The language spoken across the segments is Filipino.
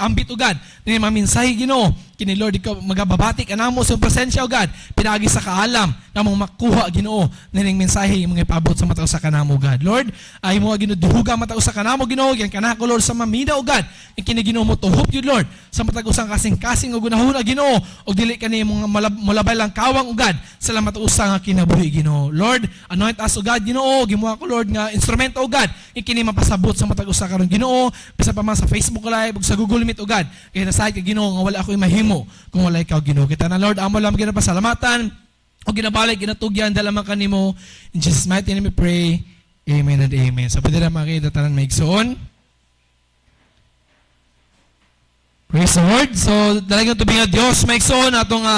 mag-ambit ugad ni mga mensahe Ginoo. Kini Lord ikaw magababatik anamo sa presensya ugad pinaagi sa kaalam namong makuha Ginoo nining mensahe imong ipabot sa mata usa kanamo ugad. Lord, ay mo ginuduhuga mata usa kanamo Ginoo, yan kanako Lord sa mamina ugad. Kini Ginoo mo tuhop yun Lord sa matag usang kasing-kasing ug gunahuna Ginoo ug dili kani mga mulabay lang kawang ugad salamat usa nga kinabuhi Ginoo. Lord, anoint us ugad Ginoo, gimuha ko Lord nga instrumento ugad kini mapasabot sa matag usa karon Ginoo, bisa pa man sa Facebook Live ug sa Google Meet ugad. Kay nasahay ka Ginoo nga wala ako mahimo kung wala ikaw Ginoo. Kita na Lord, amo lang ginapasalamatan o ginabalik ginatugyan dalaman kanimo. In Jesus mighty name we pray. Amen and amen. Sa pwede na makita tanan maigsoon. Praise the Lord. So dalagang tubig nga Dios maigsoon atong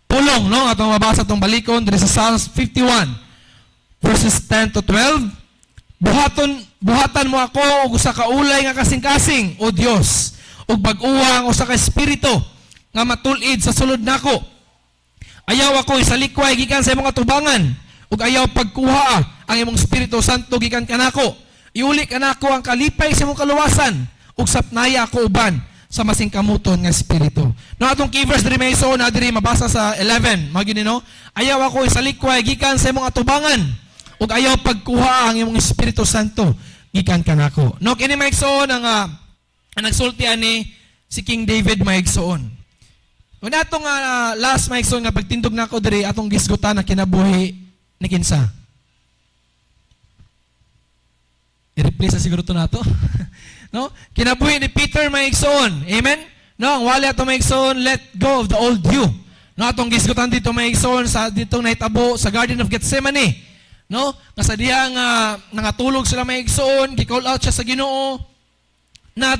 pulong no atong mabasa atong balikon diri sa Psalms 51 verses 10 to 12. Buhatan mo ako og usa ka ulay nga kasing-kasing o Dios ug bag-uwang usa ka espiritu nga matulid sa sulod nako. Ayaw ako isalikway gikan sa imong atubangan ug ayaw pagkuha ang imong Espiritu Santo gikan kanako. Iuli kanako ang kalipay sa imong kaluwasan ug sapnaya ako uban sa masingkamuton nga espiritu. No atong key verse diri may so na diri mabasa sa 11. Mao gini no. Ayaw ako isalikway gikan sa imong atubangan ug ayaw pagkuha ang imong Espiritu Santo gikan kanako. No kini maigsoon ang nagsultian ni si King David maigsoon. Kung atong last maigsoon nga pagtindog nako diri atong gisgutan na kinabuhi ni kinsa. I-replace siguro to nato. No? Kinabuhi ni Peter maigsoon. Amen. No, ang wali ato maigsoon, let go of the old you. No, atong gisgutan dito maigsoon sa ditong nahitabo sa Garden of Gethsemane. No? Nga sa diyang nangatulog sila maigsoon, gi-call out siya sa Ginoo. Not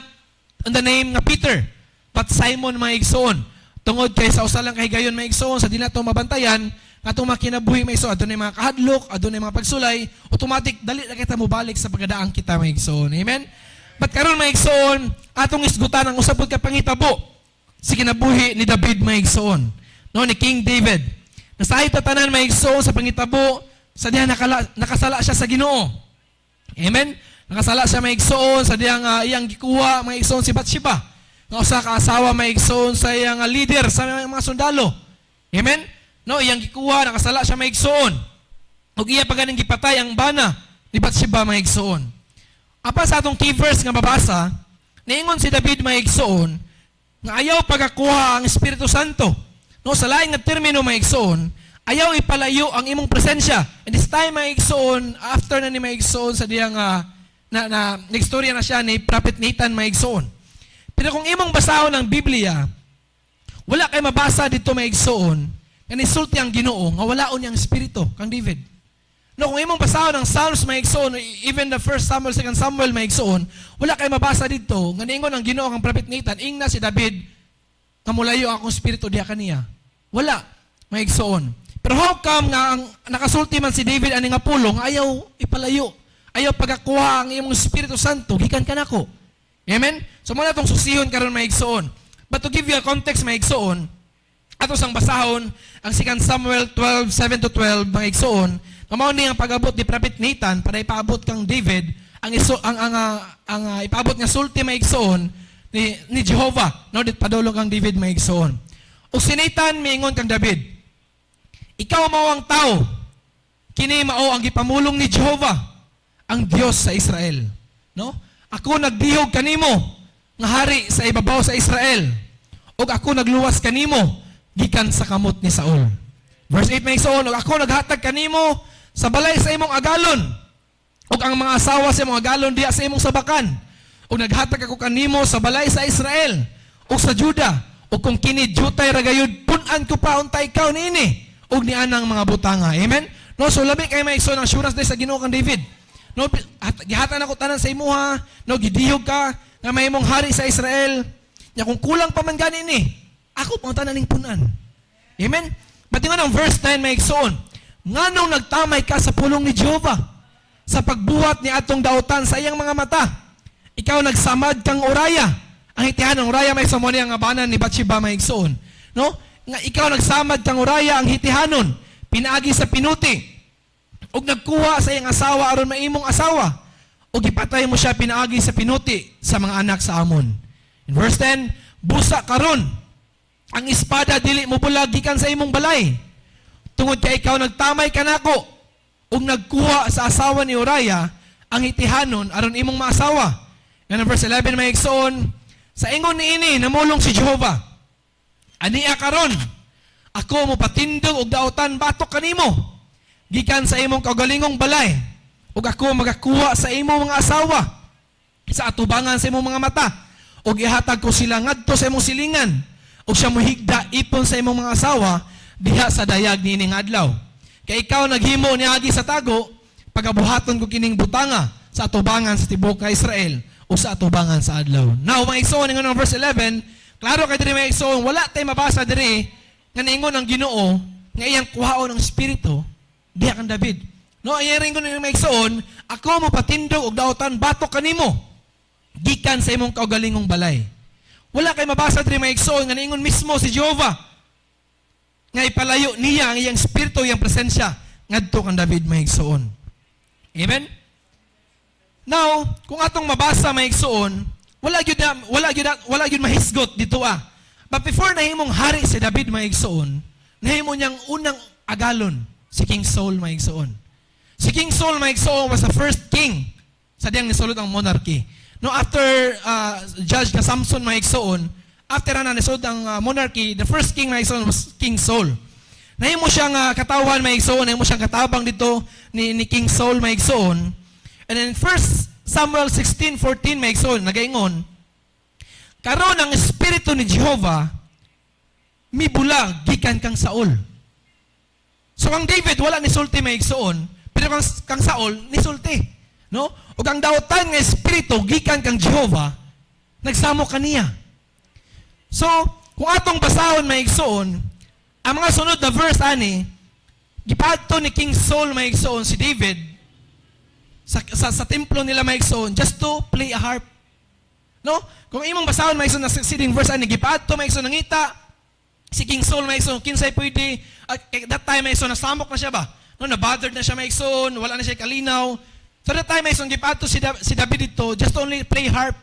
in the name nga Peter, but Simon maigsoon. Tungod kay sa usa lang kahigayon maigsoon sa dili nato mabantayan atong makinabuhi maigsoon adunay mga kahadlok, adunay mga pagsulay, automatic dali na kita mobalik sa pagadaang kita maigsoon. Amen. But karon maigsoon atong isgutan ang usab ka pangitabo si kinabuhi ni David maigsoon. No ni King David. Nasahi ta tanan maigsoon sa pangitabo sa diha nakasala siya sa Ginoo. Amen. Nakasala siya maigsoon sa diyang iyang gikuha maigsoon si Bathsheba. Nga usa ka asawa maigsoon sa iyang leader sa mga sundalo. Amen? No, iyang gikuha nakasala siya maigsoon. Ug iya pa ganing gipatay ang bana ni Bathsheba maigsoon. Apa sa atong key verse nga mabasa, niingon si David maigsoon nga ayaw pagakuha ang Espiritu Santo. No, sa laing nga termino maigsoon, ayaw ipalayo ang imong presensya. And this time maigsoon, after na ni maigsoon sa diyang nag-istorya na siya ni Prophet Nathan maigsoon. Pero kung imong basahon ang Biblia, wala kay mabasa dito maigsoon, nga nisulti ang Ginoo nga walaon niyang espiritu kang David. No, kung imong basahon ang Psalms maigsoon, even the 1 Samuel, 2 Samuel maigsoon, wala kay mabasa dito nga niingon ang Ginoo kang Prophet Nathan, ingna si David nga mulayo akong espiritu diha kaniya. Wala maigsoon. Pero how come nga ang nakasulti man si David ani nga pulong ayaw ipalayo, ayaw pagakuha ang imong Espiritu Santo gikan kanako. Amen? So muna itong susihon karon maigsoon. But to give you a context maigsoon, ato sang basahon ang 2 Samuel 12:7 to 12 maigsoon, mao ni ang pag-abot ni Prophet Nathan para ipaabot kang David ang ipaabot nga sulti maigsoon ni Jehovah. No, dit padulong kang David maigsoon. Ug si Nathan miingon kang David, ikaw mao ang tao, kini mao ang gipamulong ni Jehovah, ang Dios sa Israel. No? Ako nagdihog kanimo nga hari sa ibabaw sa Israel. Ug ako nagluwas kanimo gikan sa kamot ni Saul. Verse 8 maigsoon, ug ako naghatag kanimo sa balay sa imong agalon. Ug ang mga asawa sa imong agalon diha sa imong sabakan. Ug naghatag ako kanimo sa balay sa Israel ug sa Juda. Ug kung kini jutay ra gayud pun-an ko pa untay ikaw niini ug ni anang mga butanga. Amen. No, so labi kay maigsoon ang assurance sa Ginoo kang David. No, gihatan ako tanan sa imuha, no, gidihog ka nga may imong hari sa Israel. Nya kung kulang pa man gani ni, ako pang tanan ning punan. Amen. Matingon ang verse 10 maigsoon. Nganong nagtamay ka sa pulong ni Jehovah sa pagbuhat ni atong dautan sa iyang mga mata. Ikaw nagsamad kang Uraya. Ang hitihanon Uraya may samoni ang abanan ni Bathsheba maigsoon. No? Nga ikaw nagsamad kang Uraya ang hitihanon, pinaagi sa pinuti. ug nagkuha sa iyang asawa aron maimong asawa ug ipatay mo siya pinaagi sa pinuti sa mga anak sa Amon. In verse 10, busa karon ang espada dili mo bulag gikan sa imong balay. Tungod kay ikaw nagtamay kanako ug nagkuha sa asawa ni Uriah ang itihanon aron imong maasawa. Yan ang verse 11 may igsoon, sa ingon niini namulong si Jehovah. Ania karon ako mo patindog og daotan batok kanimo gikan sa imong kaugalingong balay ug ako magakuha sa imong mga asawa sa atubangan sa imong mga mata ug ihatag ko sila ngadto sa imong silingan ug siya mohigda ipon sa imong mga asawa diha sa dayag niining adlaw. Kay ikaw naghimo niagi sa tago, pagabuhaton ko kining butanga sa atubangan sa tibuok nga Israel o sa atubangan sa adlaw. Now, mga igsoon ningon ng verse 11, klaro kay diri mga igsoon, wala tay mabasa diri nga ningon ang Ginoo nga iyang kuhaon ng espiritu diha kang David. No, iyang ringon ng mga igsoon, ako mo patindog og daotan batok kanimo gikan sa imong kaugalingong balay. Wala kay mabasa diri mga igsoon nga ningon mismo si Jehovah nga ipalayo niya ang iyang espiritu, iyang presensya ngadto kang David mga igsoon. Amen? Now, kung atong mabasa mga igsoon, wala gyud mahisgot dito ah. But before nahimong hari si David mga igsoon, nahimo niyang unang agalon si King Saul mga igsoon. Si King Saul mga igsoon was the first king sa diyang nisulod ang monarchy. No, after judge na Samson mga igsoon, after na nisod ang monarchy, the first king mga igsoon was King Saul. Nahimo siyang katawan mga igsoon, nahimo siyang katabang dito ni King Saul mga igsoon. And then 1 Samuel 16:14 mga igsoon, nagaingon, karon ang espiritu ni Jehovah mibulag gikan kang Saul. So ang David wala ni sulti mga igsoon, pero kang Saul ni sulti, no? Ug ang daotan nga espiritu gikan kang Jehovah nagsamo kaniya. So, kung atong basahon mga igsoon, ang mga sunod na verse ani, gipadto ni King Saul mga igsoon si David sa templo nila mga igsoon just to play a harp. No? Kung imong basahon mga igsoon na succeeding verse ani, gipadto mga igsoon nangita si King Saul mga igsoon, kinsay pwede that time mga igsoon nasamok na siya ba? No, na-bothered na siya mga igsoon, wala na siya kalinaw. So that time mga igsoon gipadto si David dito just to only play harp.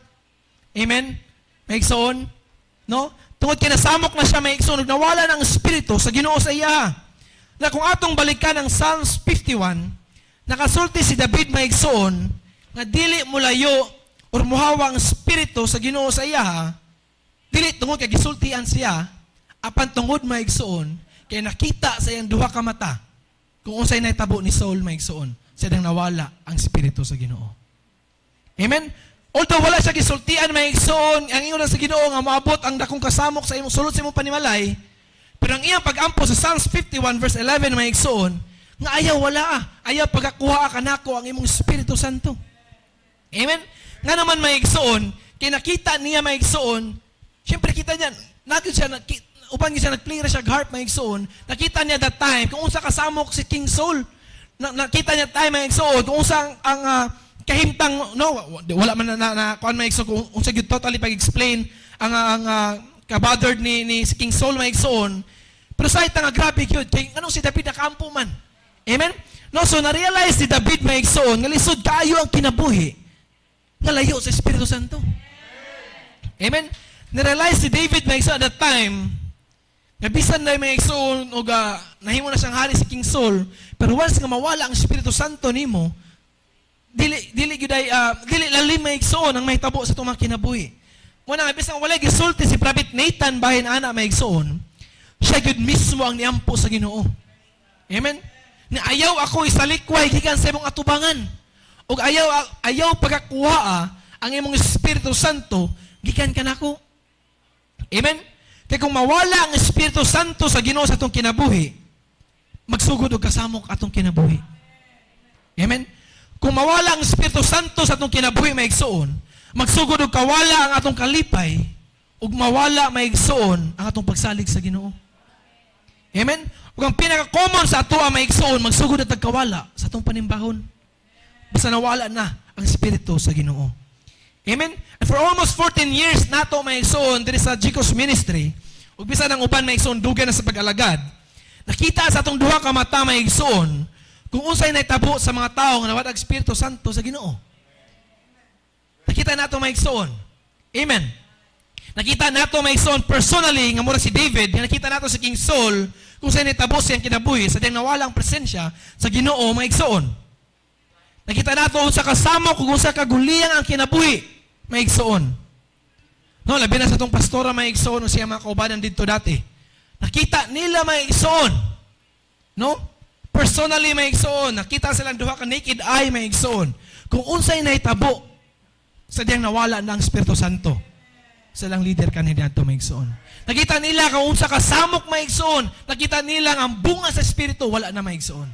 Amen? Mga igsoon, no? Tungod kay nasamok na siya may igsoon, nawala ng espiritu sa Ginoo sa iya. Na kung atong balikan ang Psalms 51, nakasulti si David may igsoon nga dili mulayo or muhawa ang espiritu sa Ginoo sa iya. Dili tungod kay gisultian siya, apan tungod may igsoon kay nakita sa iyang duha ka mata kung unsay nahitabo ni Saul may igsoon, sa dang nawala ang espiritu sa Ginoo. Amen. Although wala siya gisultian may igsoon, ang ingon sa Ginoo nga moabot ang dakong kasamok sa imong sulod sa imong panimalay, pero ang iyang pag-ampo sa Psalms 51 verse 11 may igsoon, nga ayaw wala ayaw pagakuha kanako ang imong Espiritu Santo. Amen? Nga naman may igsoon, kay nakita niya may igsoon, syempre kita niya, upan siya nag-play ra siya harp may igsoon, nakita niya that time, kung unsa kasamok si King Saul, nakita niya time may igsoon, kung unsa ang kahimtang, no, wala man na kuan may igsoon, kung unsa gyud totally pag-explain ang kabothered ni si King Saul may igsoon, pero sa nga grabe gyud, kay anong si David nakampo man. Amen? No, so na-realize si David may igsoon, nga lisod kaayo ang kinabuhi, nga layo sa Espiritu Santo. Amen? Na-realize si David may igsoon at that time, nga bisan na may igsoon, o nahimo na siyang hari si King Saul, pero once nga mawala ang Espiritu Santo nimo, dili lalim may igsoon ang mahitabo sa itong mga kinabuhi. Muna nga, bisan wala gisulti si Prophet Nathan bahin ana may igsoon, siya gyud mismo ang niampo sa Ginoo. Amen? Na ayaw ako isalikway gikan sa imong atubangan. Ug ayaw pagakuha ang imong Espiritu Santo gikan kanako. Amen? Kaya kung mawala ang Espiritu Santo sa Ginoo sa atong kinabuhi, magsugod og kasamok atong kinabuhi. Amen? Kung mawala ang Espiritu Santo sa atong kinabuhi maigsoon, magsugod og kawala ang atong kalipay, ug mawala maigsoon ang atong pagsalig sa Ginoo. Amen? Ug ang pinaka-common sa ato ang maigsoon, magsugod at tagkawala sa atong panimbahon. Basta nawala na ang Espiritu sa Ginoo. Amen? And for almost 14 years nato maigsoon diri sa GCOS ministry, ug bisan ang uban maigsoon dugan na sa pag-alagad, nakita sa atong duha ka mata maigsoon kung unsay nahitabo sa mga tawo nga nawala ang Espiritu Santo sa Ginoo. Nakita nato maigsoon. Amen. Nakita nato may igsoon personally nga mura si David, nga nakita nato si King Saul kung saan itabo siyang kinabuhi sa diyang nawala ang presensya sa Ginoo may igsoon. Nakita nato sa kasama kung sa kaguliyang ang kinabuhi may igsoon. No, labi na sa tong pastora may igsoon o siya mga kaubanan dito dati. Nakita nila may igsoon. No? Personally may igsoon. Nakita silang duha ka naked eye may igsoon. Kung unsay nahitabo sa diyang nawala ng Espiritu Santo. Silang leader kanina ito may igsoon. Nakita nila kung unsa ka samok may igsoon. Nakita nila ang bunga sa Espiritu wala na may igsoon.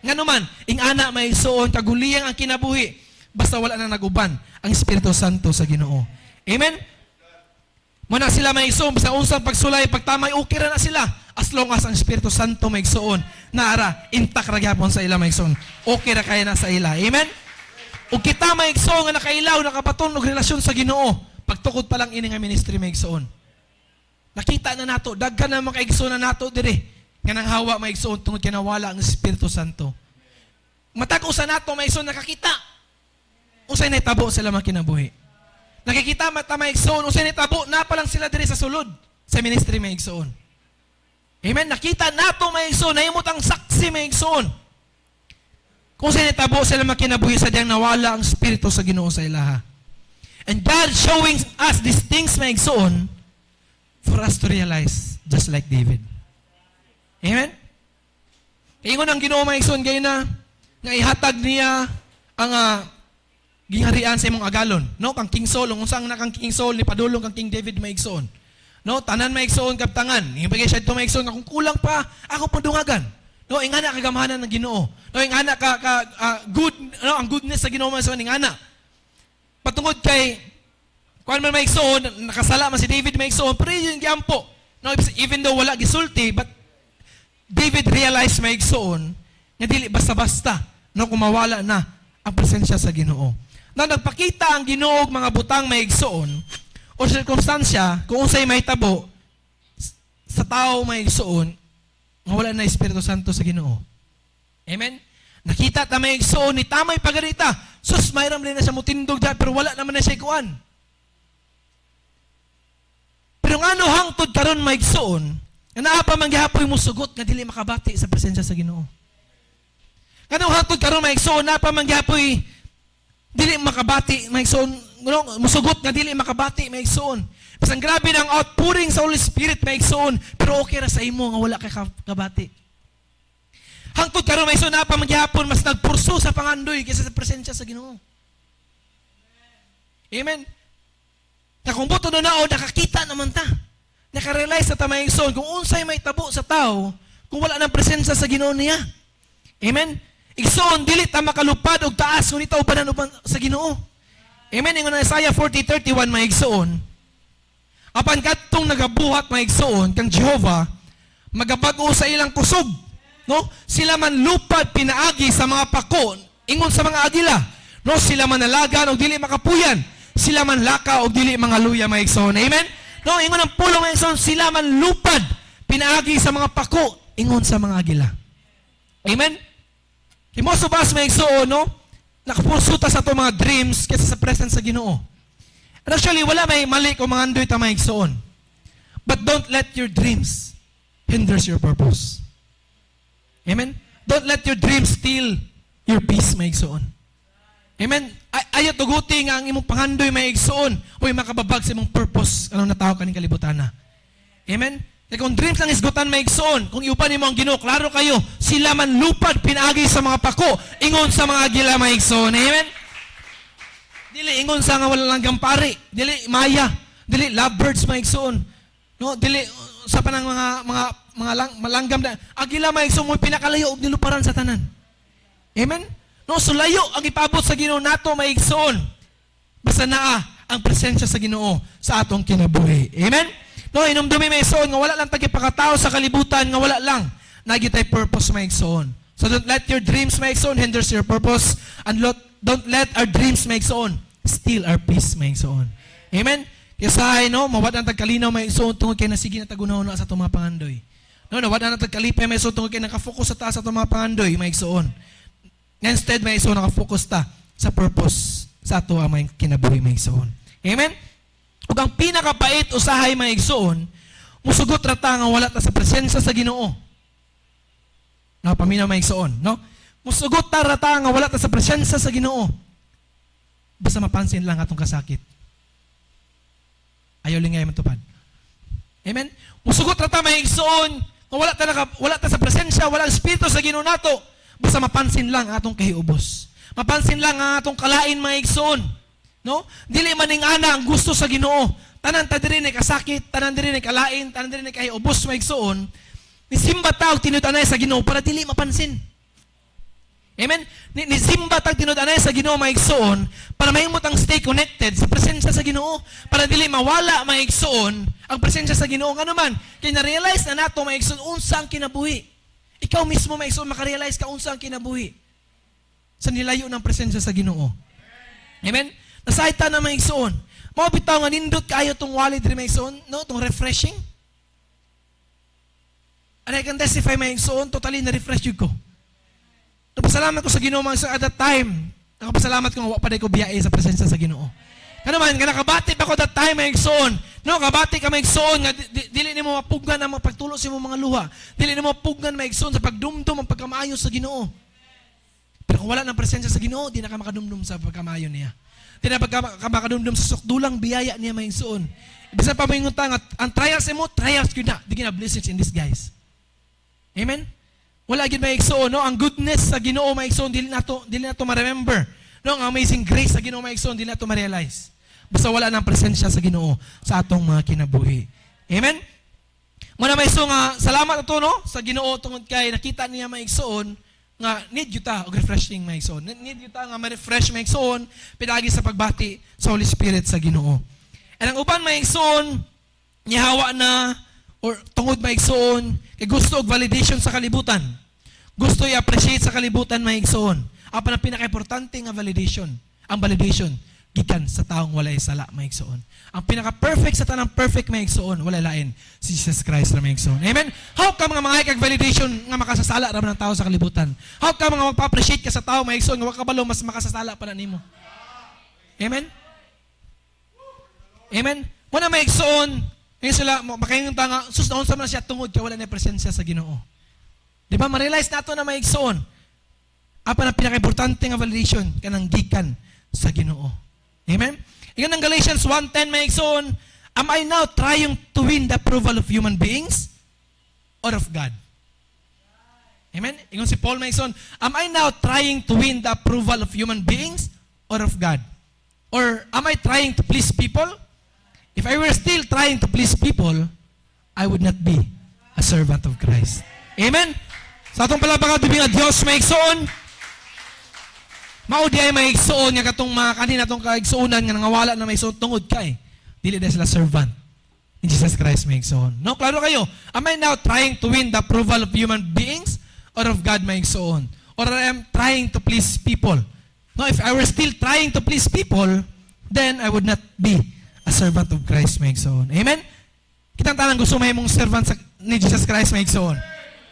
Nga naman, ing ana may igsoon, kaguliyang ang kinabuhi. Basta wala na naguban ang Espiritu Santo sa Ginoo. Amen? Muna sila may igsoon, sa unsang pagsulay, pagtamay, okay na sila. As long as ang Espiritu Santo may igsoon, naara, intak ra gyapon sa ila may igsoon. Okay ra kaya na sa ila. Amen? Ug kita may igsoon nga nakailaw, nakapaton og relasyon sa Ginoo. Pagtukod pa lang ini nga ministry may igsoon. Nakita na nato, daghan na mga igsoon na nato dire. Nga nang hawa may igsoon tungod kay nawala ang Espiritu Santo. Matag usa nato may igsoon nakakita. Usay nahitabo sila makinabuhi. Nakikita mata may igsoon, usay nahitabo na pa lang sila dire sa sulod sa ministry may igsoon. Amen. Nakita nato may igsoon, nahimot ang saksi may igsoon. Kung usay nahitabo sila makinabuhi sa diyang nawala ang Espiritu sa Ginoo sa ilaha. And God showing us these things may igsoon for us to realize just like David. Amen? Ingon ang Ginoo may igsoon gay na nga ihatag niya ang gingharian sa imong agalon. No, kang King Saul, unsang na kang King Saul ni padulong kang King David may igsoon. No, tanan may igsoon kaptangan. Ibigay siya ito may igsoon kung kulang pa ako padungagan. No, ingana kagamahanan ng Ginoo. No, ingana good, no, ang goodness sa Ginoo may igsoon ingana. Patungod kay kuan man may igsoon, nakasala man si David may igsoon, pero yung giampo. No, even though wala gisulti, but David realized may igsoon nga dili basta-basta no kumawala na ang presensya sa Ginoo. Na nagpakita ang Ginoo og mga butang may igsoon o sirkumstansya kung unsay mahitabo sa tao may igsoon nga wala na Espiritu Santo sa Ginoo. Amen. Nakita ta may igsoon ni tamay pagarita. Sus, mayram din na siya mutindog dyan, pero wala naman na siya ikuan. Pero nga no hangtod karon may igsoon, nga naa pa man gihapoy mo sugot nga dili makabati sa presensya sa Ginoo. Nga no hangtod karon may igsoon, naa pa man gihapoy dili makabati may igsoon, no, musugot nga dili makabati may igsoon. Pasang grabe ng outpouring sa Holy Spirit may igsoon, pero okay ra sa imo nga wala kay kabati. Hangtod karon may igsoon, naa pa man gihapon mas nagpurso sa pangandoy kaysa sa presensya sa Ginoo. Amen. Na kung buto na o nakakita naman ta. Nakarealize sa tamay igsoon kung unsay may tabo sa tao kung wala nang presensya sa Ginoo niya. Amen. Igsoon dili ta makalupad og taas ngunit ubanan uban sa Ginoo. Amen. Ingon ang Isaiah 40:31 may igsoon. Apan kadtong nagabuhat may igsoon kang Jehova magabag-o sa ilang kusog. No? Sila man lupad pinaagi sa mga pako ingon sa mga agila. No, sila man nalagan og dili makapuyan. Sila man laka og dili mga luya may igsoon. Amen. No, ingon ang pulong may igsoon, sila man lupad pinaagi sa mga pako ingon sa mga agila. Amen. Kimosubas may igsoon, no? Nakapursuta sa to mga dreams kaysa sa presence sa Ginoo. And actually wala may mali kung mga andoy ta may igsoon. But don't let your dreams hinders your purpose. Amen? Don't let your dreams steal your peace, may igsoon. Amen? Ayaw tuguti nga ang imong pangandoy may igsoon o makababag sa imong purpose anong natao kaning kalibutan na. Amen? Kaya kung dreams lang isgutan may igsoon, kung iupan nimo ang Ginoo, klaro kayo, sila man lupad pinaagi sa mga pako, ingon sa mga agila may igsoon. Amen? Dili ingon sa nga wala lang gampari, dili maya, dili lovebirds may igsoon. No, dili sa panang mga malanggam na agila may igsoon mo pinakalayo og niluparan sa tanan. Amen? No, sulayo ang ipabot sa Ginoo nato may igsoon. Basta naa ang presensya sa Ginoo sa atong kinabuhi. Amen? No, inumdumi may igsoon nga wala lang tagipakatao sa kalibutan nga wala lang nagitay purpose may igsoon. So don't let your dreams may igsoon hinders your purpose and don't let our dreams may igsoon steal our peace may igsoon. Amen? Kaya no, mawad ang tagkalinaw may igsoon tungod kay nasigi na tagunaw na sa itong mga pangandoy. No, nawad ang tagkalipay may igsoon tungod kay nakafocus sa taas sa itong mga pangandoy may igsoon. Instead may igsoon nakafocus ta sa purpose sa ato ang may kinabuhi may igsoon. Amen? Ug ang pinakapait usahay mga igsoon, musugot rata nga wala ta sa presensya sa Ginoo. No, paminaw mga igsoon, no? Musugot ta rata nga wala ta sa presensya sa Ginoo. Basta mapansin lang atong kasakit. Ayaw lingay matupad. Amen? Musugot rata mga igsoon, nga wala ta sa presensya, wala espiritu sa Ginoo nato. Basta mapansin lang atong kahiubos. Mapansin lang ang atong kalain mga igsoon. No? Dili maning ana ang gusto sa Ginoo. Tanan ta diri ni kasakit, tanan diri ni kalain, tanan diri ni kahiubos mga igsoon. Ni simba tawag tinud-anay sa Ginoo para dili mapansin. Amen? Ni simba tawag tinud-anay sa Ginoo mga igsoon para mahimot ang stay connected sa presensya sa Ginoo, para dili mawala mga igsoon ang presensya sa Ginoo. Ano man, kay na-realize na nato mga igsoon unsa ang kinabuhi. Ikaw mismo mga igsoon maka-realize ka unsa ang kinabuhi sa nilayo ng presensya sa Ginoo. Amen? Nasaita na mga igsoon. Mao bitaw nga nindot kaayo tong wallet diri mga igsoon, no? Tong refreshing. And I can testify mga igsoon, totally na-refresh yun ko. Nagpasalamat ko sa Ginoo mga igsoon at that time. Nakapasalamat ko nga wa pa day ko biyahe sa presensya sa Ginoo. Kano man, nakabati pa ko that time mga igsoon. No, kabati ka mga igsoon nga dili nimo mapugnan ang pagtulo sa imong mga luha. Dili nimo mapugnan mga igsoon sa pagdumdum ang pagkamaayo sa Ginoo. Pero kung wala ng presensya sa Ginoo, di na ka makadumdum sa pagkamaayo niya. Di na ka makadumdum sa sukdulang biyaya niya mga igsoon. Bisan pa moingon ta nga ang trials mo, trials gyud na. Di na blessings in disguise. Amen. Wala gyud mga igsoon, no? Ang goodness sa Ginoo mga igsoon dili nato ma-remember. No, ang amazing grace sa Ginoo mga igsoon dili nato ma-realize. Basta wala ng presensya sa Ginoo sa atong mga kinabuhi. Amen. Muna may igsoon nga salamat ato no sa Ginoo tungod kay nakita niya mga igsoon nga need yuta og refreshing mga igsoon. Need yuta nga ma-refresh mga igsoon pinagi sa pagbati sa Holy Spirit sa Ginoo. And ang uban mga igsoon nihawa na or tungod mga igsoon kay gusto og validation sa kalibutan. Gusto i-appreciate sa kalibutan mga igsoon. Apan ang pinaka-importante nga validation, ang validation gikan sa taong walay sala mga igsoon. Ang pinaka-perfect sa tanang perfect mga igsoon, wala lain si Jesus Christ na mga igsoon. Amen? How ka mga kag validation nga makasasala ra ng tao sa kalibutan? How ka mga magpa-appreciate ka sa tao mga igsoon nga wa ka balo mas makasasala pa na nimo? Amen? Amen? Muna mga igsoon, ngayon sila makaingon ta nga susnaon sa man siya tungod kay wala na presensya sa Ginoo. Di ba ma-realize nato na mga igsoon? Apa na pinaka-importante nga validation kanang gikan sa Ginoo. Amen? Ingon ang Galatians 1:10 mga igsoon, am I now trying to win the approval of human beings or of God? Amen? Ingon si Paul mga igsoon, am I now trying to win the approval of human beings or of God? Or am I trying to please people? If I were still trying to please people, I would not be a servant of Christ. Amen? Sa atong palabang nga Diyos mga igsoon, mao di ay may igsoon nga katong mga kanina tong kaigsuonan nga nangawala na may igsoon tungod kay dili na sila servant ni Jesus Christ may igsoon. No, klaro kayo. Am I now trying to win the approval of human beings or of God may igsoon? Or I am trying to please people? No, if I were still trying to please people, then I would not be a servant of Christ may igsoon. Amen. Kitang tanang gusto mahimong servant ni Jesus Christ may igsoon.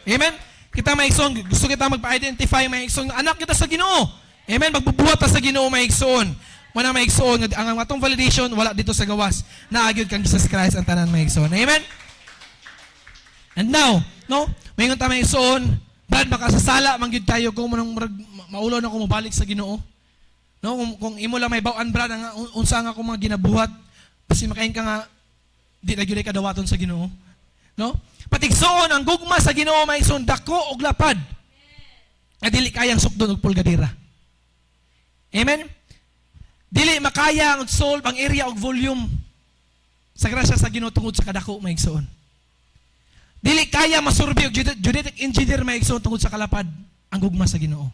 Amen. Kita may igsoon, gusto kita magpa-identify may igsoon, anak kita sa Ginoo. Amen. Magbubuhat ta sa Ginoo may igsoon. Muna may igsoon ang atong validation wala dito sa gawas. Naagyod kang Jesus Christ ang tanan may igsoon. Amen. And now, no, mayngon ta may igsoon, Brad makasasala man gyud tayo kung maulo na ko mobalik sa Ginoo. No, kung imo lang may baw-an brad nga unsa nga ko mga ginabuhat, basi makain ka nga di na gyud ka dawaton sa Ginoo. No? Patigsoon ang gugma sa Ginoo may igsoon dako og lapad. Nga dili kayang sukdon og pulgadira. Amen? Dili makaya ang solve ang area og volume sa grasya sa Ginoo tungod sa kadako may igsoon. Dili kaya masurvey og genetic engineer may igsoon tungod sa kalapad ang gugma sa Ginoo.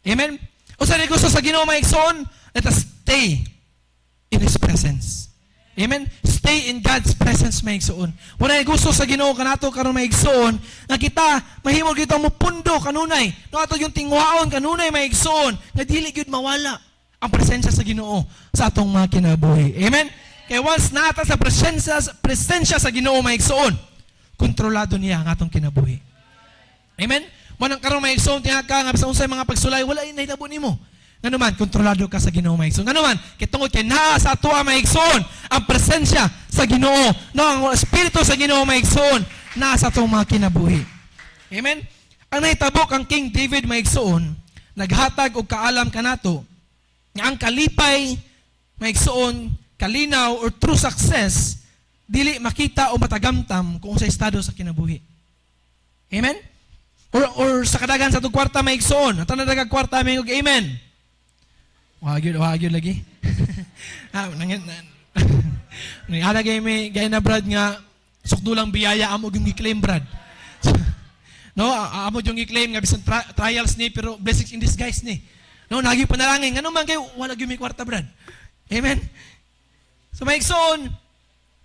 Amen? Usa ni gusto sa Ginoo may igsoon, let us stay in His presence. Amen? Stay in God's presence may igsoon. Wala gusto sa Ginoo kanato karon may igsoon nga kita mahimo kita mo pundo kanunay. No ato yung tingwaon kanunay may igsoon nga dili gyud mawala ang presensya sa Ginoo sa atong mga kinabuhi. Amen? Kaya once nata sa presensya sa Ginoo may igsoon, kontrolado niya ang atong kinabuhi. Amen? Manang karon may igsoon tiha ka nga sa unsay mga pagsulay wala nahitabo nimo. Nganuman kontrolado ka sa Ginoo maigsoon. Nganuman kay tungod kay naa sa ato maigsoon ang presensya sa Ginoo. No, ang espiritu sa Ginoo maigsoon naa sa atong mga kinabuhi. Amen. Ang nahitabok ang King David maigsoon, naghatag og kaalam kanato nga ang kalipay maigsoon, kalinaw or true success dili makita o matagamtam kung sa estado sa kinabuhi. Amen? Or sa kadagan sa itong kwarta maigsoon. At ang nadagang kwarta may amen. Wag yun lagi. Nalagay may gaya na brad nga sukdulang biyaya amo yung i-claim brad. No, amo yung i-claim nga bisan trials ni pero blessings in disguise ni. No, nagi panalangin ngano man kay wala gyud may kwarta brad. Amen. So maigsoon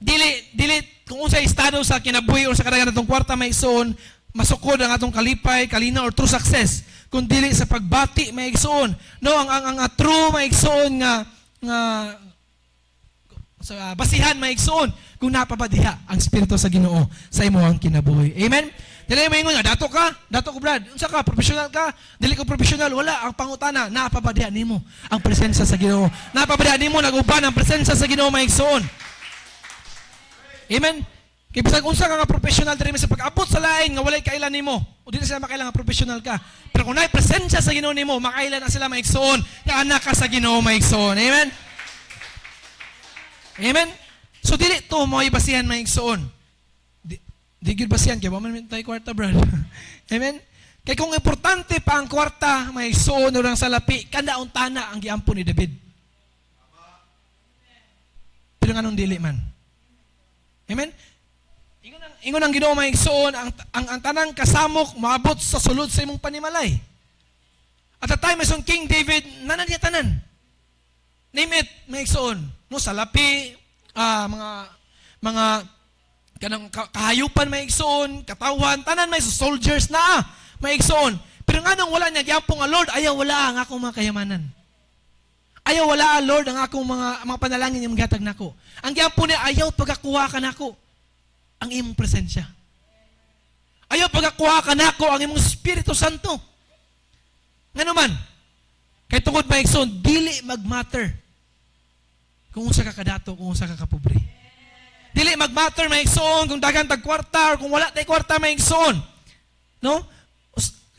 dili kung unsay estado sa kinabuhi o sa kadagan natong kwarta maigsoon masukod ang atong kalipay, kalinaw or true success kung dili sa pagbati maigsoon. No, ang true maigsoon nga sa basihan maigsoon kung napapadiha ang espiritu sa Ginoo sa imong kinabuhi. Amen. Dili mo ingon nga dato ko brad. Unsa ka professional ka? Dili ko professional, wala ang pangutana napapadiha nimo ang presensya sa Ginoo. Napapadiha nimo naguban ang presensya sa Ginoo maigsoon. Amen. Kaya bisag unsa ka nga professional diri sa pag-abot sa lain nga walay kailan nimo. O dili sila makailan nga professional ka. Pero kung naay presensya sa Ginoo nimo, makailan na sila maigsoon nga anak ka sa Ginoo maigsoon. Amen. Amen. So dili to mo ibasihan maigsoon. Di gyud basihan kay wa man tay kwarta brad. Amen. Kay kung importante pa ang kwarta maigsoon urang salapi kada untana ang giampon ni David. Pero nganong dili man. Amen. Ingon ang Ginoo maigsoon ang tanang kasamok maabot sa sulod sa imong panimalay. At the time mason King David nanan niya tanan. Name it maigsoon. No salapi mga kanang kahayupan maigsoon, katawan tanan may soldiers na maigsoon. Pero nganong wala niya gyapon nga Lord ayaw wala ang akong mga kayamanan. Ayaw wala Lord ang akong mga panalangin imong gihatag nako. Ang gyapon niya ayaw pagakuha ka nako ang imong presensya. Ayaw pagakuha ka nako ang imong Espiritu Santo. Ngano man? Kay tungod maigsoon, dili magmatter kung unsa ka kadato, kung unsa ka kapobre. Dili magmatter maigsoon kung daghan tag kwarta or kung wala tay kwarta maigsoon. No?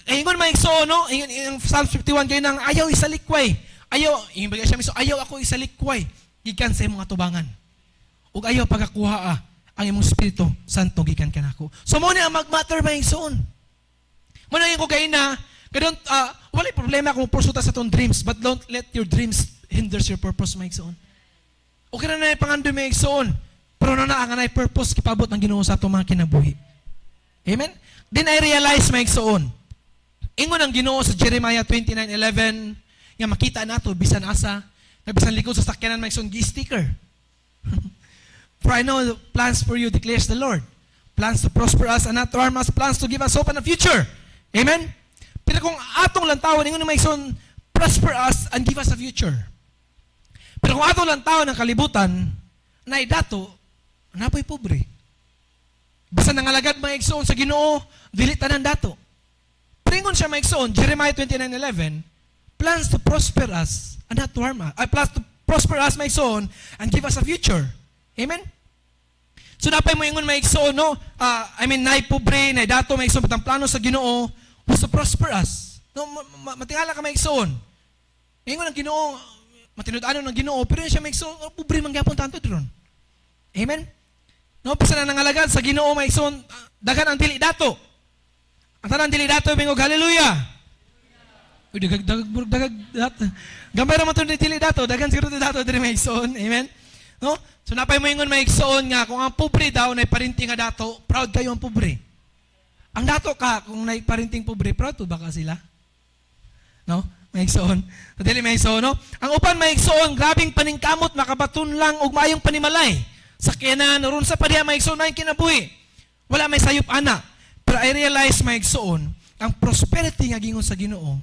Ingon maigsoon, no? Ingon Psalm 51 kay nang ayaw isalikway. Ayaw, ingon bagay siya miso, ayaw ako isalikway gikan sa imong atubangan. Ug ayaw pagakuha ang imong Espiritu Santo gikan kanako. So mo ni ang magmatter maigsoon. Mo na ko kay na kadon wala problema kung pursuta sa tong dreams, but don't let your dreams hinders your purpose maigsoon. Okay na pangandoy maigsoon, pero na ang anay purpose kipabot ang Ginoo sa atong mga kinabuhi. Amen. Then I realize maigsoon. Ingon ang Ginoo sa Jeremiah 29:11 nga makita nato bisan asa, nga bisan likod sa sakyanan maigsoon gi-sticker. For I know the plans for you, declares the Lord. Plans to prosper us and not to harm us, plans to give us hope and a future. Amen? Pero kung atong lantawon, ingon may son, prosper us and give us a future. Pero kung atong lantawon ng kalibutan, na dato, napoy pobre. Basta nangalagad mga igsoon sa Ginoo, dili tanan dato. Pero ingon siya mga igsoon, Jeremiah 29:11, plans to prosper us and not to harm us. Plans to prosper us, my son, and give us a future. Amen? So napay mo ingon maigsoon, no? Nay pobre, nay dato maigsoon patang plano sa Ginoo was to prosper us. No, matingala ka maigsoon. Ingon ang Ginoo, matinud-ano ng Ginoo, pero siya maigsoon, pobre man gyapon tanto dron. Amen? No, pisa na nangalagad sa Ginoo maigsoon, daghan ang dili dato. Ang tanang dili dato bingog hallelujah. Uy, dagag gamay ra man to dili dato, daghan siguro dato diri maigsoon. Amen? No? So napay mo ingon maigsoon nga kung ang pobre daw nay parinting nga dato, proud kayo ang pobre. Ang dato ka kung nay parinting pobre, proud to baka sila? No? Maigsoon. So dili maigsoon, no? Ang upan maigsoon, grabing paningkamot makabaton lang og maayong panimalay. Sakyanan ron sa padiha maigsoon may kinabuhi. Wala may sayop ana. Pero I realize maigsoon, ang prosperity nga gingon sa Ginoo.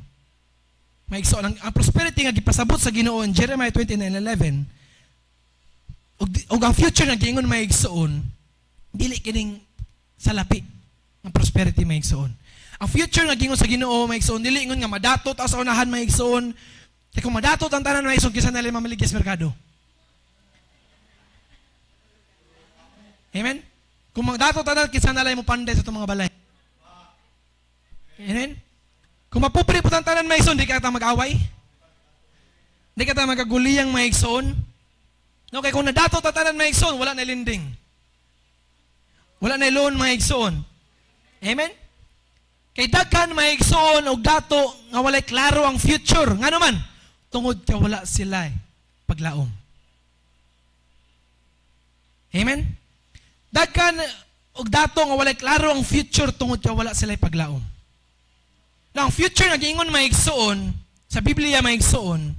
Maigsoon ang prosperity nga gipasabot sa Ginoo in Jeremiah 29:11. Og ang future nga giingon maigsoon, dili kining salapi ang prosperity maigsoon. Ang future nga giingon sa Ginoo maigsoon, dili ingon nga madatot sa unahan maigsoon Kaya kung madatot ang tanan maigsoon, kisa nila mamaligya sa merkado. Amen? Kung madatot ang tanan, kisa nila mo panday sa itong mga balay. Amen? Kung mapupri po ang tanan maigsoon, di ka ta mag-away. Di ka ta magaguliyang maigsoon. No, kaya kung nadatot ang tanan maigsoon, wala na linding. Wala na loan maigsoon. Amen? Kay daghan maigsoon og dato nga walay klaro ang future. Nga naman, tungod ka wala sila paglaom. Amen? Daghan og dato nga walay klaro ang future tungod ka wala sila paglaom. Now, ang future nga giingon maigsoon sa Biblia maigsoon,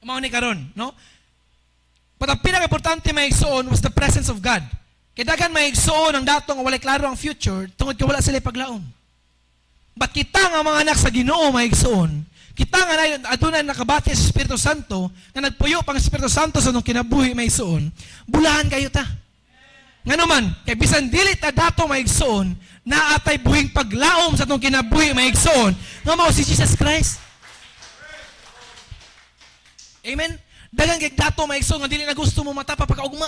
mao ni karon, no? But ang pinaka-importante maigsoon was the presence of God. Kay daghan maigsoon ang dato nga walay klaro ang future tungod ka wala sila paglaom. But kita nga mga anak sa Ginoo maigsoon, kita nga adunay nakabati sa Espiritu Santo, nga nagpuyo pang Espiritu Santo sa nung kinabuhi maigsoon, bulahan kayo ta. Nga naman, kay bisan dili ta dato maigsoon, naatay buhing paglaom sa nung kinabuhi maigsoon, nga mao si Jesus Christ. Amen? Dagang kay dato maigsoon nga dili na gusto mo matapa pagkaugma.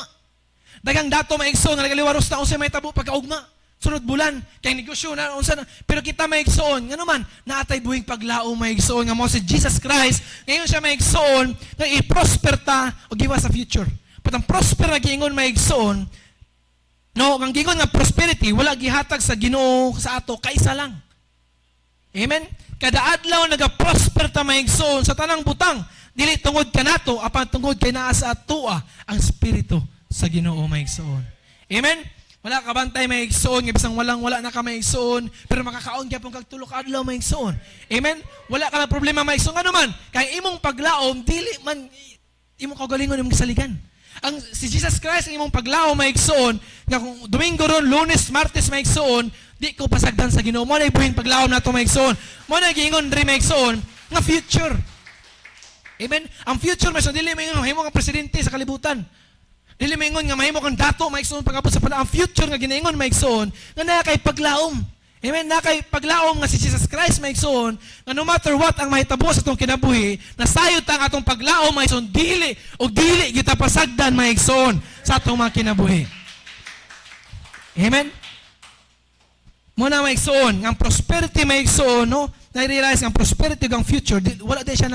Dagang dato maigsoon nga nagaliwaros na unsay may tabo pagkaugma. Sunod bulan, kay negosyo na unsa na, pero kita maigsoon, nga naman naatay buhing paglaom maigsoon nga mao si Jesus Christ, ngayon siya maigsoon nga i-prosper ta o giwa sa future. But ang prosper nga giingon maigsoon, no, ang giingon nga prosperity wala gihatag sa Ginoo sa ato kaisa lang. Amen. Kada adlaw naga-prosper ta maigsoon sa tanang butang, dili tungod kanato apan tungod kay naa sa atoa ang espiritu sa Ginoo maigsoon. Amen. Wala ka bantay maigsoon, nga bisang wala na ka maigsoon, pero makakaon gyapon kag tulo ka adlaw maigsoon. Amen? Wala ka na problema maigsoon. Ano man, kay imong paglaom dili man imong kaugalingon imong saligan. Ang si Jesus Christ ang imong paglaom maigsoon, nga kung Domingo ron, Lunes, Martes maigsoon, di ko pasagdan sa Ginoo. Mo na ibuhin paglaom nato maigsoon. Mo na giingon diri maigsoon nga future. Amen? Ang future maigsoon dili mayon himo nga presidente sa kalibutan. Dili maingon nga mahimo kang dato maigsoon pagabot sa ang future nga ginaingon maigsoon nga naa kay paglaom. Amen, naa kay paglaom nga si Jesus Christ maigsoon nga no matter what ang mahitabo sa atong kinabuhi, nasayod ta ang atong paglaom maigsoon dili og dili kita pasagdan maigsoon sa atong mga kinabuhi. Amen. Mo na maigsoon nga prosperity maigsoon, no? Na-realize nga prosperity ang future, wala di siya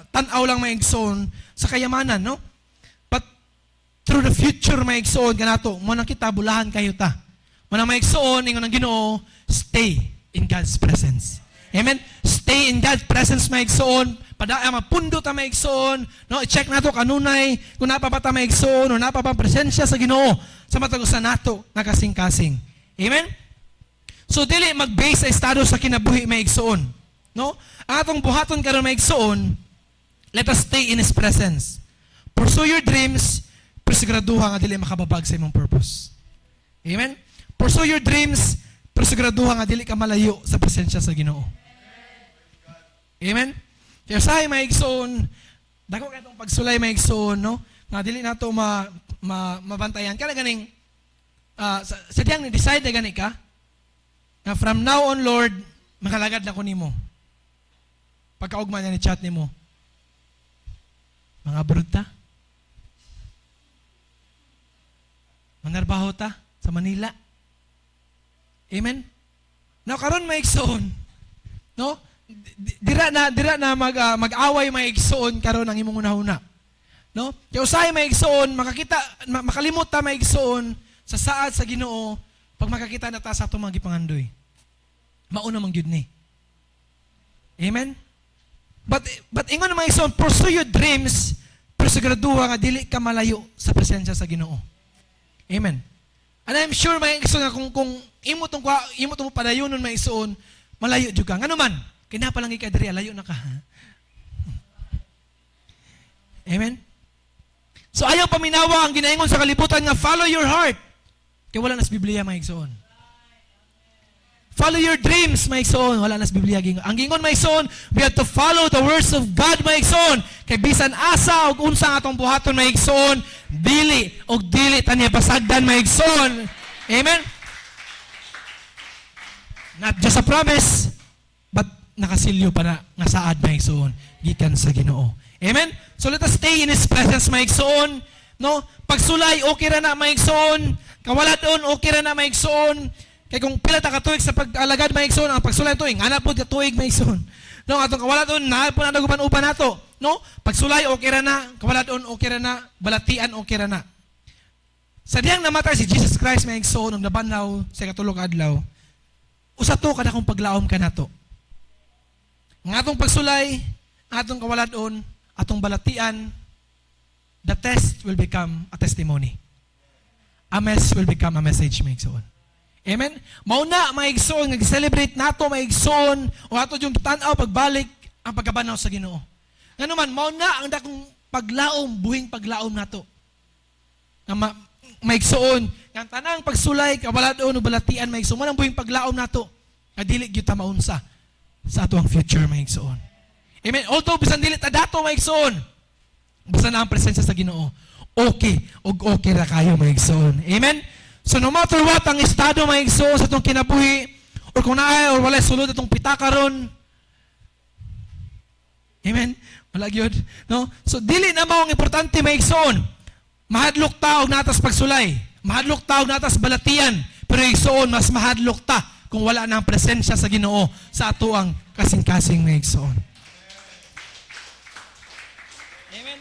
tan-aw lang maigsoon sa kayamanan, no? Through the future maigsoon kanato mo nang kita bulahan kayo ta. Mo nang maigsoon ingon ang Ginoo, stay in God's presence. Amen. Stay in God's presence maigsoon. Padaya mapundo ta maigsoon, no? I-check nato kanunay kung napa ba ta maigsoon o napa ba presensya sa Ginoo sa matagusan nato nakasing-kasing. Amen. So dili mag-base sa estado sa kinabuhi maigsoon, no? Ang atong buhaton karon maigsoon, let us stay in His presence. Pursue your dreams, pero siguraduha nga dili makababag sa imong purpose. Amen? Pursue your dreams, pero siguraduha nga dili ka malayo sa presensya sa Ginoo. Amen? Kaya usahay maigsoon, dako kay itong pagsulay maigsoon, no? Nga dili nato mabantayan. Kaya ganing, sadyang ni-decide na gani ka, na from now on, Lord, makalagad na ko nimo. Pagkaugma niya ni chat nimo, mga abroad ta, manarbaho ta sa Manila. Amen? Now, karon maigsoon, no? Dira na mag-away maigsoon karon ang imong unahuna. No? Kaya usahay maigsoon, makalimot ta maigsoon sa saad sa Ginoo pag makakita na ta sa atong mga gipangandoy. Mauna man gyud ni. Amen? But ingon na maigsoon, pursue your dreams, pero siguraduha nga dili ka malayo sa presensya sa Ginoo. Amen. And I'm sure maigsoon nga kung imo tong padayonon maigsoon, malayo jud ka. Ngano man, kinapalang ikadiri layo na ka. Amen. So ayaw paminawa ang ginaingon sa kalibutan nga follow your heart. Kaya wala na sa Biblia maigsoon. Follow your dreams, maigsoon. Wala na sa Biblia gingon. Ang gingon maigsoon, we have to follow the words of God, maigsoon. Kay bisan asa og unsa nga atong buhaton maigsoon, dili taniya pasagdan maigsoon. Amen. Not just a promise, but nakasilyo pa na nga saad maigsoon gikan sa Ginoo. Amen. So let us stay in His presence maigsoon. No? Pagsulay okay ra na maigsoon, kawaladon okay ra na maigsoon. Kay kung pila ta ka tuig sa pag-alagad maigsoon, ang pagsulay tuig ana pud ka tuig maigsoon. No, atong kawaladon na po na upan nato. No? Pagsulay okay ra na, kawaladon okay ra na, balatian okay ra na. Sa diyang namatay si Jesus Christ maigsoon og nabanhaw sa katulog adlaw. Usa to kada kung paglaom ka nato. Ang atong pagsulay, ang atong kawaladon, atong balatian, the test will become a testimony. A mess will become a message maigsoon. Amen? Mauna maigsoon, nag-celebrate nato maigsoon, o ato yung tanaw pagbalik ang pagkabanaw sa Ginoo. Ngano man, mauna ang dakong paglaom, buhing paglaom nato. Na maigsoon, ang tanang pagsulay, kawaladon o balatian maigsoon, man ang buhing paglaom nato, nga dili gyud ta maunsa sa ato ang future maigsoon. Amen? Although bisan dili ta dato maigsoon, basta na ang presensya sa Ginoo, okay, og okay ra kayo maigsoon. Amen? So no matter what ang estado maigsoon sa itong kinabuhi, or kung naay or walay sulod itong pitakaron, amen? Wala gyud, no? So dili na mao ang importante maigsoon. Mahadlok ta og natas pagsulay, mahadlok ta og natas balatian, pero igsoon mas mahadlok ta kung wala na ang presensya sa Ginoo sa ato ang kasing-kasing maigsoon. Amen?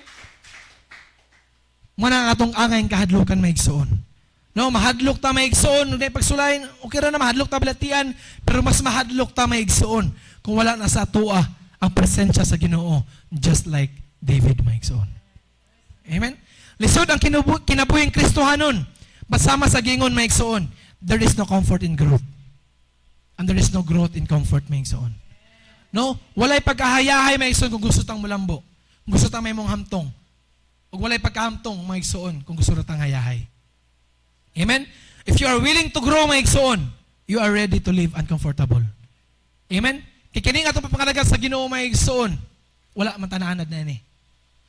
Muna ang atong angay kahadlukan maigsoon. No, mahadlok ta maigsoon, ug pagsulay, okay ra na mahadlok ta balatian, pero mas mahadlok ta maigsoon kung wala na sa atoa ang presensya sa Ginoo, just like David maigsoon. Amen. Lisod ang kinabuhing Kristohanon, basama sa gingon maigsoon, there is no comfort in growth. And there is no growth in comfort maigsoon. No, walay pagkahayahay maigsoon kung gusto tang mulambo, kung gusto tang may mong hamtong. Ug walay pagkahamtong maigsoon kung gusto tang hayahay. Amen? If you are willing to grow, maigsoon, you are ready to live uncomfortable. Amen? Kaya kining atong papangalaga sa Ginoo maigsoon, wala man tanaanad na ini.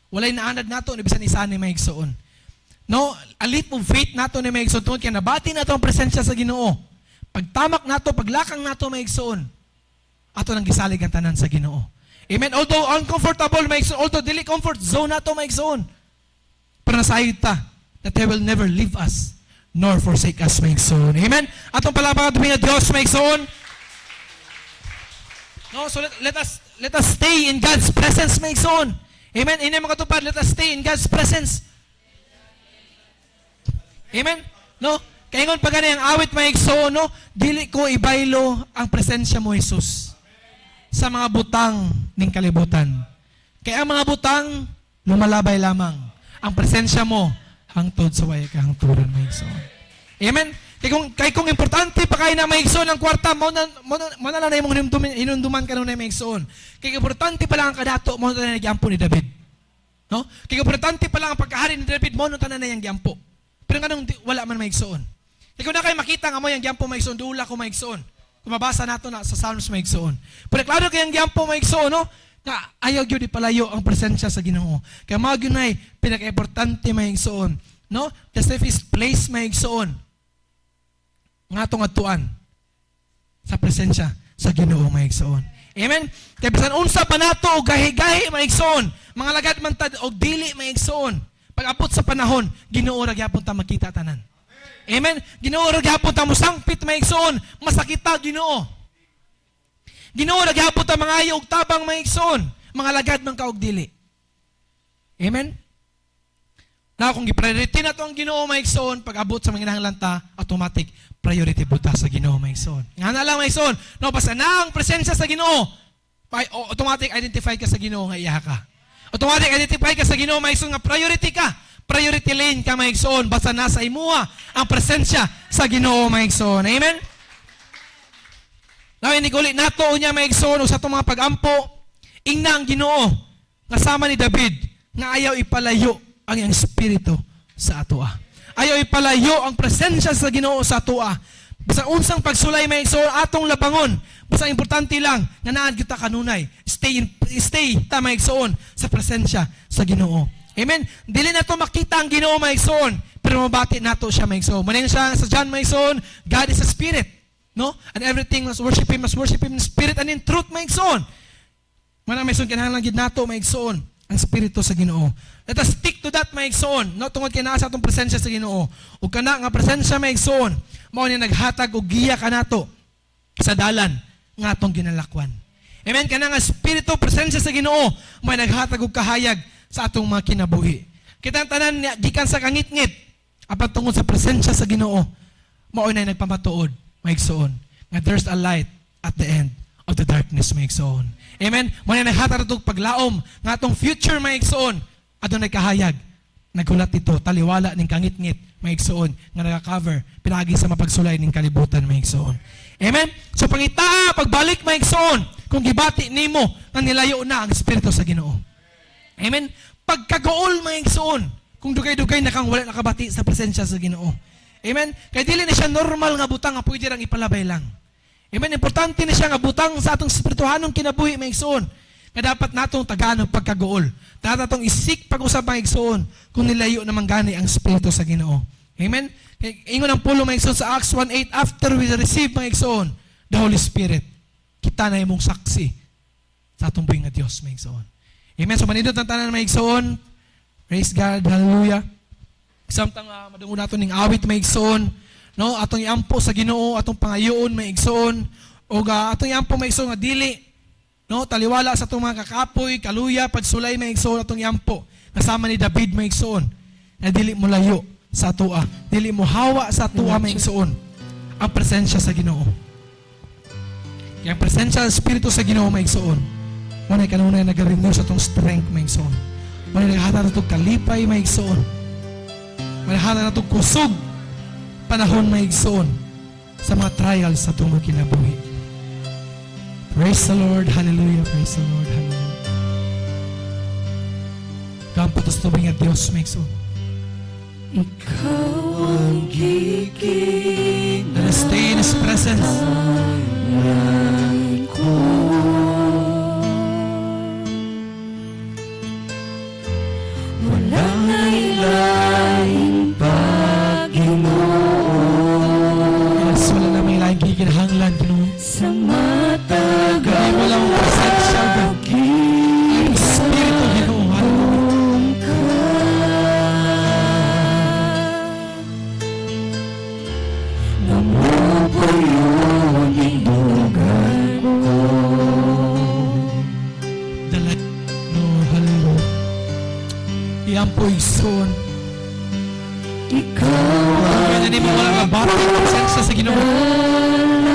Walay naanad nato ni bisan isa ni maigsoon. No, a leap of faith nato ni maigsoon tungod kay nabati nato ang presensya sa Ginoo. Pagtamak nato, paglakang nato maigsoon, ato nang gisalig ang tanan sa Ginoo. Amen? Although uncomfortable maigsoon, although dili comfort zone nato maigsoon, pero nasayod ta that He will never leave us nor forsake us maigsoon. Amen? Atong palabang nga Dios maigsoon. No, so let us stay in God's presence maigsoon. Amen? Ini mga katupad, let us stay in God's presence. Amen? No? Kaingon pa gani ang awit maigsoon, no? Dili ko ibaylo ang presensya mo, Jesus, sa mga butang ning kalibutan. Kaya ang mga butang lumalabay lamang. Ang presensya mo hangtod sa way kahangturan maigsoon. Amen? Kay kung importante pa kayo na maigsoon ang kwarta, mo na lang na imong hinunduman ka na maigsoon. Kay importante pa lang ang kadato, mo na nagyampo ni David. No? Kay importante pa lang ang pagkahari ni David, mo na tanan na yung gyampo. Pero ganun, wala man maigsoon. Kay kung na kayo makita nga mo yung gyampo maigsoon, dula ko maigsoon. Kung mabasa nato na sa Psalms maigsoon. Pero klaro kay yung gyampo maigsoon, no? Na ayaw gyud ipalayo ang presensya sa Ginoo. Kaya mao gyud nay pinaka-importante maigsoon, no? The safest place maigsoon nga atong adtuan sa presensya sa Ginoo maigsoon. Amen. Kay bisan unsa pa nato og gahi-gahi maigsoon, mga lagad man ta og dili maigsoon, pag-abot sa panahon, Ginoo ra gyapon ta makita tanan. Amen. Ginoo ra gyapon ta mosangpit maigsoon, masakita Ginoo. Ginoo ra gyapon ta mangayo og tabang maigsoon, mga lagad man ka og dili. Amen. Na kung gi-priority na to ang Ginoo maigsoon, pag-abot sa mga kinahanglan ta, automatic priority buta sa Ginoo maigsoon. Nga na lang maigsoon, no, basta na ang presensya sa Ginoo, automatic identify ka sa Ginoo nga iya ka. Automatic identify ka sa Ginoo maigsoon nga priority ka. Priority lane ka maigsoon, basta nasa imuha ang presensya sa Ginoo maigsoon. Amen? Now, iniguli nato unya maigsoon sa itong mga pag-ampo, ingna ang Ginoo nga sama ni David nga ayaw ipalayo ang iyang espiritu sa atoa. Ayaw ipalayo ang presensya sa Ginoo sa atoa. Basta unsang pagsulay maigsoon atong labangon. Basta importante lang nga naad kita kanunay. Stay ta maigsoon sa presensya sa Ginoo. Amen. Dili na to makita ang Ginoo maigsoon, pero mabati nato siya maigsoon. Maning siya sa John maigsoon, God is a spirit. No? And everything must worship Him in spirit and in truth, maigsoon. Manang maigsoon, kinahanglan gid nato, maigsoon, ang Espiritu sa Ginoo. Let us stick to that, maigsoon. No? Tungod kay naa sa atong presensya sa Ginoo. Ug kana nga presensya, maigsoon, mao ni naghatag og giya kanato sa dalan nga atong ginalakwan. Amen? Kana nga Espiritu, presensya sa Ginoo, may naghatag og kahayag sa atong mga kinabuhi. Kitang tanan niya, gikan sa kangit-ngit, apat tungod sa presensya sa Ginoo, mao na nagpamatuod, maigsoon, nga there's a light at the end of the darkness, maigsoon. Amen? Muna naghatag itong paglaom, nga atong future, maigsoon, adunay kahayag, nagulat ito, taliwala ning kangit-ngit, maigsoon, nga nag-cover, pinagi sa mapagsulay ning kalibutan, maigsoon. Amen? So pangitaa, pagbalik, maigsoon, kung gibati nimo, nga nilayo na ang Espiritu sa Ginoo. Amen? Pagkagool, maigsoon, kung dugay-dugay na kang wala nakabati sa presensya sa Ginoo. Amen? Kaya dili na siya normal nga butang nga pwede lang ipalabay lang. Amen? Importante na siya nga butang sa atong spirituhanong kinabuhi, maigsoon. Nga dapat natong tagaan ng pagkagool. Dapat natong isik pag-usap, maigsoon, kung nilayo naman gani ang Espiritu sa Ginoo. Amen? Kaya ingon ang pulo, maigsoon, sa Acts 1:8, after we receive, maigsoon, the Holy Spirit, kita na imong saksi sa atong buhing nga Diyos, maigsoon. Amen? So manindot ang tanan, maigsoon. Praise God, hallelujah. Samtang madungo nato ning awit, maigsoon, no, atong iampo sa Ginoo, atong pangayoon, maigsoon, o atong iampo, maigsoon, nga dili, no, taliwala sa atong mga kakapoy, kaluya, pagsulay, maigsoon, atong iampo, kasama ni David, maigsoon, na dili mo layo sa atua, dili mo hawa sa atua, maigsoon, ang presensya sa Ginoo. Yang presensya sa Espiritu sa Ginoo, maigsoon, manay kanunay nag-renew sa atong strength, maigsoon, manay naghatag atong kalipay, maigsoon, malahana na itong kusog panahon, maigsoon, sa mga trials sa itong kinabuhi. Praise the Lord, hallelujah, praise the Lord, hallelujah. Kampatos tubing at Diyos, maigsoon. Ikaw ang giging Let us stay in His presence. ko. Walang nailaing Panginoon Yes, wala na may laing giginahanglan, Ginoo. sa matagal Hindi mo lang presensya, God. Ang Espiritu, Ginoo, hallelujah. ka. Namupuyo ng dugan ko. Dalay, Lord, hallelujah. Iampo, igsoon. Ikaw Kaya na mo wala ka bata ng presensya sa Ginoo.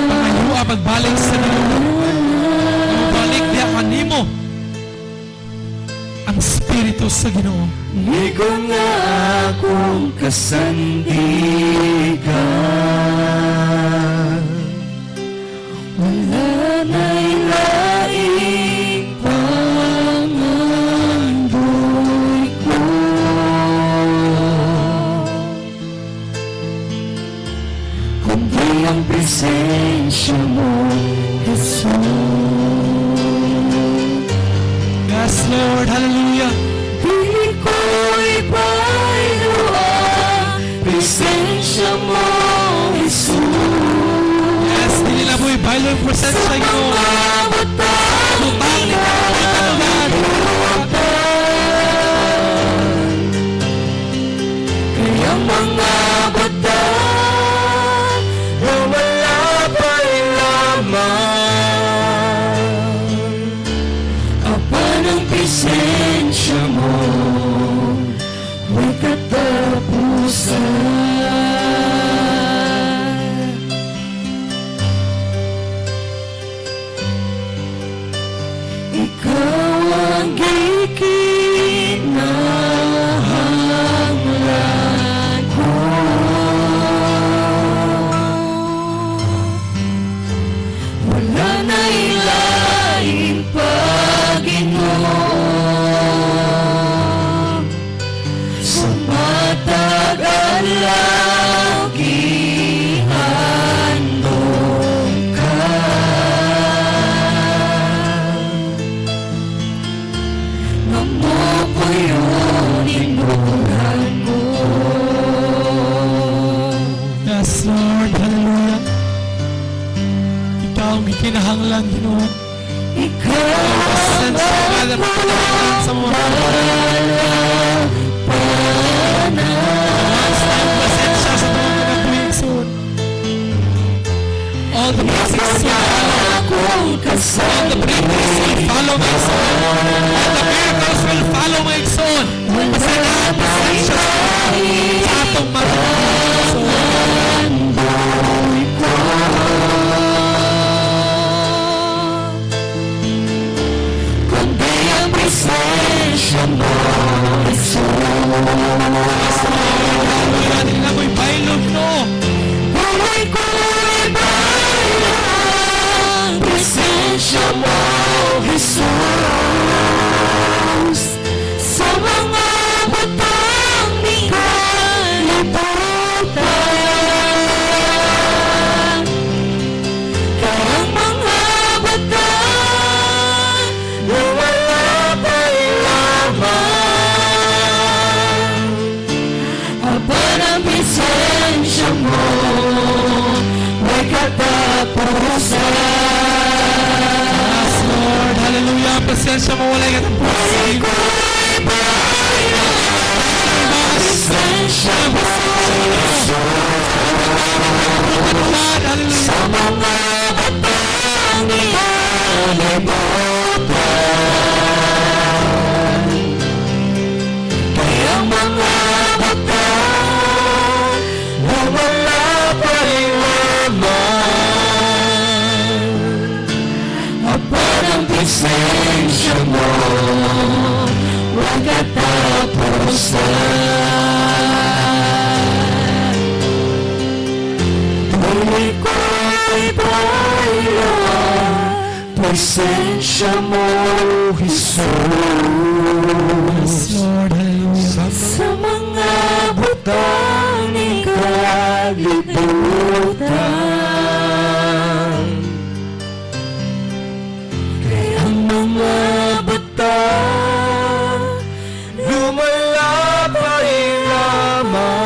Pangayua, pagbalik sa Ginoo. Pabalik diya kanimo ang Espiritu sa Ginoo. ikaw nga akong kasandigan. Wala na'y laing pangandoy ko. Kundi ang presensya mo, Jesus. Yes, Lord, hallelujah. Piling ko'y bayluan, presensya mo, Jesus. Yes, dili na mo'y bailo yung presensya sa Ginoo. Butang ni Katalugan. Kaya mga batang na wala pa'y laman, apan ang presensya mo may katapusan. Ikaw ang gikinahanglan ko. Wala na'y laing Panginoon sa matagal kinahanglan, Ginoo. Ikaw Pasensya ka na magpapalitan sa mga pasensya sa mga kinabuhi, Igsoon. All the blessings akong all the breakthroughs will follow my son. All the miracles will follow my son. Pasensya sa atong mga kundi ang presensya mo, Jesus. natin na mo'y bailog, no? Buhay ko'y bayang presensya mo, Jesus. Sa mga batang di kalibutan, kayang mga batang lumalapay lamang. Aba ng presensya mo, may katapusan. Yes, Lord. Hallelujah. Ang presensya mo, wala ka ng Buhay puso. ko'y bayang presensya mo, God, hallelujah. sa mga batang di kalibutan, kayang mga batang lumalapay lamang. Aba ng presensya mo, huwag katapusan. Buhay ko'y bayang presensya mo, Jesus. Lord, hallelujah. Sa mga butang ni kalibutan, kayang mga batang lumalapay lamang.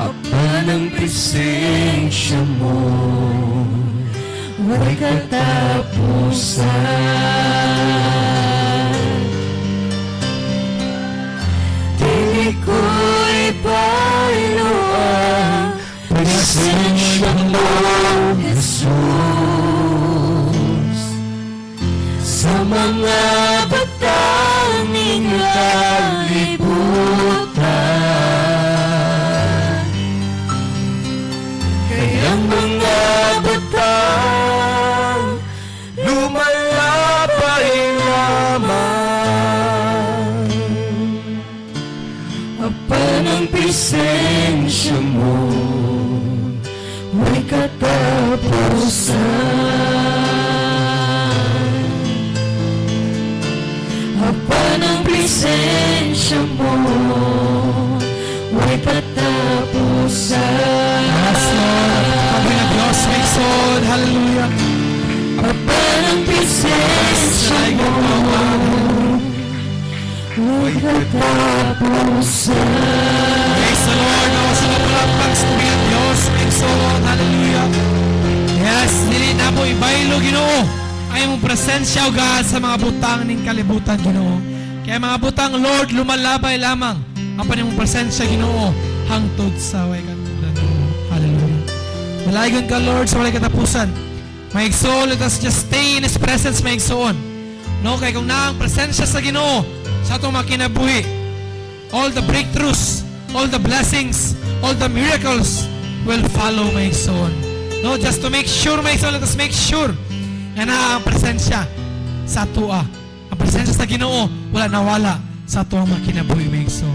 Aba ng presensya mo, may katapusan. Dili ko'y pailuan, presensya mo, Jesus. Sa mga batang ning kalibutan, kayang mga batang lumalapay lamang. Aba ng presensya mo, may katapusan. Aba ng presensya mo, may katapusan. Yes, Lord. Pagay na Diyos, may son. Hallelujah. Aba ng presensya mo, may katapusan. Praise the Lord. Nawa sa mga pagstubi ng Diyos, may son. Hallelujah. Yes, dili na mo ibaylo, Ginoo. Ay mong presensya, O God, sa mga butang ning kalibutan, Ginoo. Kaya mga butang, Lord, lumalabay lamang ang panimong presensya, Ginoo, hangtod sa way katulan. Hallelujah. Malayon ka, Lord, sa walay katapusan. May soul, let us just stay in His presence, may soon. No, kaya kung na ang presensya sa Ginoo, sa atong mga kinabuhi, all the breakthroughs, all the blessings, all the miracles will follow, my son. No, just to make sure, my son, let us make sure na ang presensya sa atua. Ang presensya sa Ginoo, wala nawala sa atuang mga kinabuhi, my son.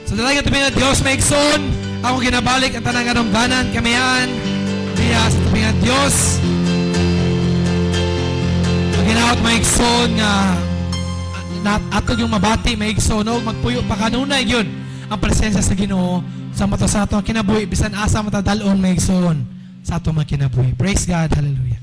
So, dalagang tabi na Diyos, my son, ako ginabalik ang tanang kanungganan, kamayan, diya sa tabi na Diyos. Maginawat, my son, nga ato yung mabati, may igso, no? Magpuyo pa kanunay yun ang presensya sa Ginoo sa mata sa ato kinabuhi bisan asa matadalon may igsoon sa ato mga kinabuhi. Praise God, hallelujah.